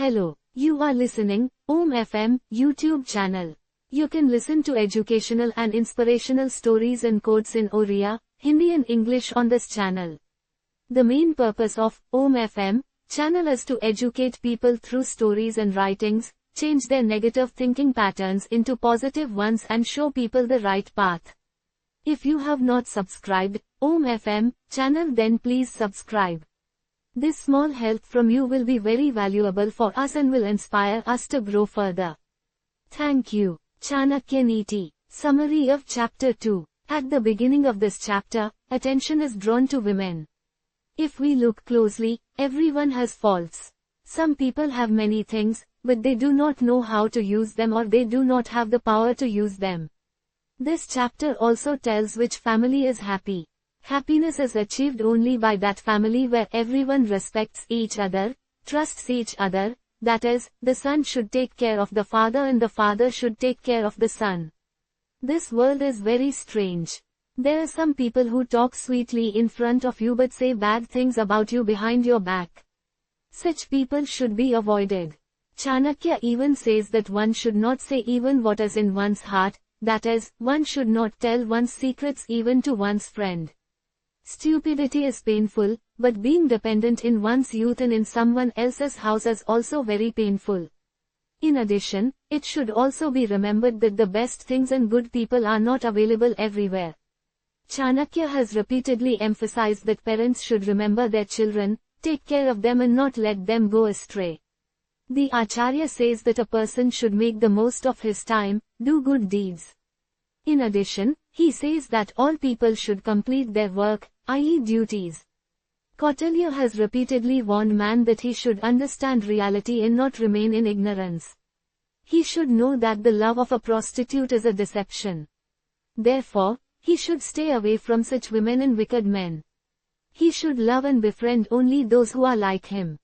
Hello, you are listening, OmmFM, YouTube channel. You can listen to educational and inspirational stories and quotes in Oriya, Hindi and English on this channel. The main purpose of OmmFM channel is to educate people through stories and writings, change their negative thinking patterns into positive ones and show people the right path. If you have not subscribed, OmmFM channel, then please subscribe. This small help from you will be very valuable for us and will inspire us to grow further. Thank you. Chanakya Niti. Summary of Chapter 2. At the beginning of this chapter, attention is drawn to women. If we look closely, everyone has faults. Some people have many things, but they do not know how to use them, or they do not have the power to use them. This chapter also tells which family is happy. Happiness is achieved only by that family where everyone respects each other, trusts each other, that is, the son should take care of the father and the father should take care of the son. This world is very strange. There are some people who talk sweetly in front of you but say bad things about you behind your back. Such people should be avoided. Chanakya even says that one should not say even what is in one's heart, that is, one should not tell one's secrets even to one's friend. Stupidity is painful, but being dependent in one's youth and in someone else's house is also very painful. In addition, it should also be remembered that the best things and good people are not available everywhere. Chanakya has repeatedly emphasized that parents should remember their children, take care of them and not let them go astray. The Acharya says that a person should make the most of his time, do good deeds. In addition, he says that all people should complete their work, i.e. duties. Kautilya has repeatedly warned man that he should understand reality and not remain in ignorance. He should know that the love of a prostitute is a deception. Therefore, he should stay away from such women and wicked men. He should love and befriend only those who are like him.